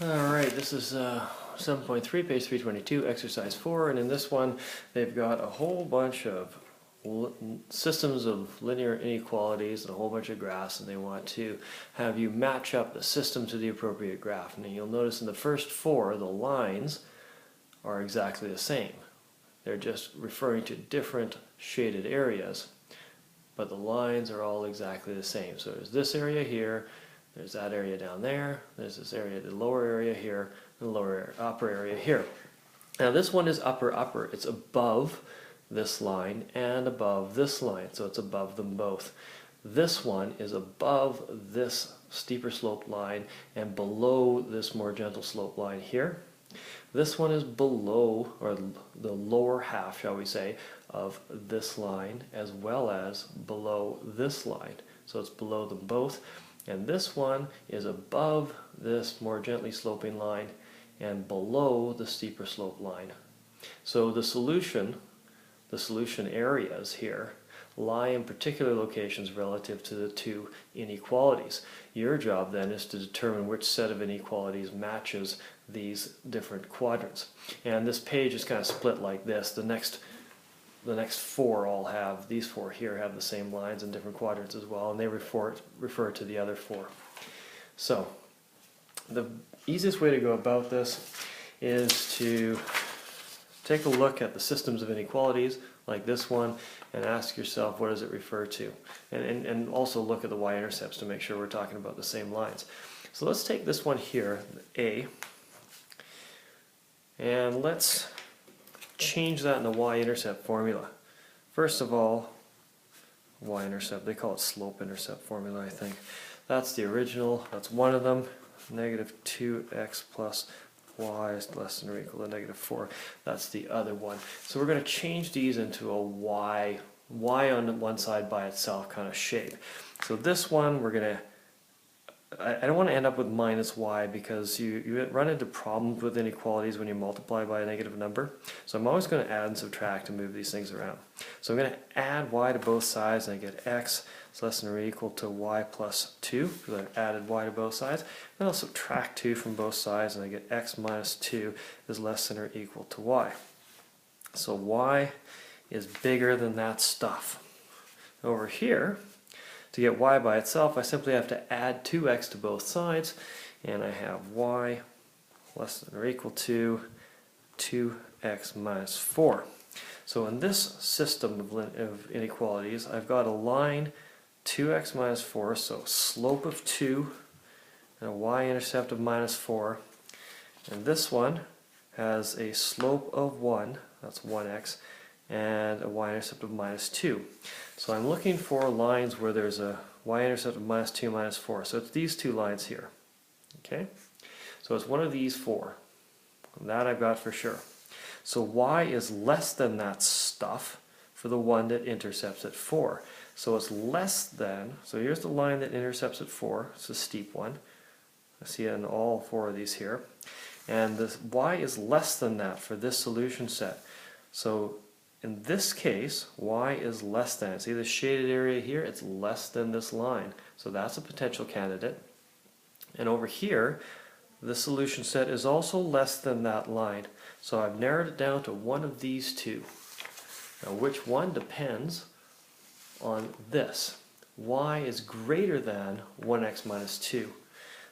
Alright, this is 7.3, page 322, exercise 4, and in this one they've got a whole bunch of systems of linear inequalities and a whole bunch of graphs, and they want to have you match up the system to the appropriate graph. And you'll notice in the first four, the lines are exactly the same. They're just referring to different shaded areas, but the lines are all exactly the same. So there's this area here, there's that area down there, there's this area, the lower area here, and the upper area here. Now this one is upper. It's above this line and above this line, so it's above them both. This one is above this steeper slope line and below this more gentle slope line here. This one is below, or the lower half, shall we say, of this line as well as below this line. So it's below them both. And this one is above this more gently sloping line and below the steeper slope line. So the solution areas here lie in particular locations relative to the two inequalities. Your job then is to determine which set of inequalities matches these different quadrants. And this page is kind of split like this. The next four all have, these four here have the same lines in different quadrants as well, and they refer to the other four. So the easiest way to go about this is to take a look at the systems of inequalities like this one and ask yourself, what does it refer to? And also look at the y-intercepts to make sure we're talking about the same lines. So let's take this one here, A, and let's change that in the y-intercept formula. First of all, y-intercept, they call it slope-intercept formula, I think. That's the original, that's one of them, negative 2x plus y is less than or equal to negative 4. That's the other one. So we're going to change these into a y on one side by itself kind of shape. So this one we're going to, I don't want to end up with minus y because you run into problems with inequalities when you multiply by a negative number. So I'm always going to add and subtract to move these things around. So I'm going to add y to both sides and I get x is less than or equal to y plus 2 because I've added y to both sides. Then I'll subtract 2 from both sides and I get x minus 2 is less than or equal to y. So y is bigger than that stuff. Over here, to get y by itself, I simply have to add 2x to both sides, and I have y less than or equal to 2x minus 4. So in this system of inequalities, I've got a line 2x minus 4, so slope of 2, and a y-intercept of minus 4. And this one has a slope of 1, that's 1x, and a y-intercept of minus 2. So I'm looking for lines where there's a y-intercept of minus 2, minus 4. So it's these two lines here. Okay? So it's one of these four. That I've got for sure. So y is less than that stuff for the one that intercepts at 4. So it's less than, so here's the line that intercepts at 4. It's a steep one. I see it in all four of these here. And the y is less than that for this solution set. So in this case, y is less than. See the shaded area here? It's less than this line. So that's a potential candidate. And over here, the solution set is also less than that line. So I've narrowed it down to one of these two. Now which one depends on this. Y is greater than 1x minus 2.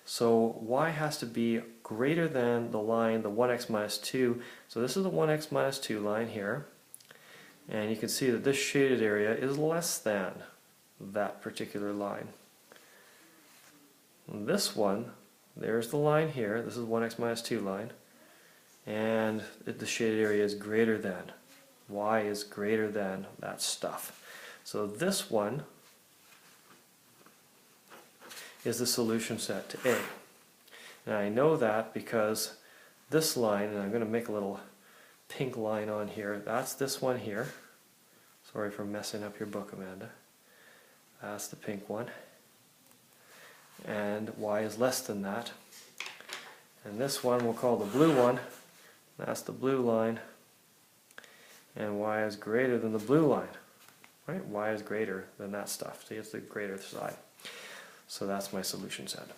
So y has to be greater than the line, the 1x minus 2. So this is the 1x minus 2 line here. And you can see that this shaded area is less than that particular line. And this one, there's the line here, this is 1x minus 2 line, and the shaded area is greater than, y is greater than that stuff. So this one is the solution set to A. And I know that because this line, and I'm going to make a little pink line on here, that's this one here. Sorry for messing up your book, Amanda. That's the pink one. And y is less than that. And this one we'll call the blue one. That's the blue line. And y is greater than the blue line. Right? Y is greater than that stuff. See, it's the greater side. So that's my solution set.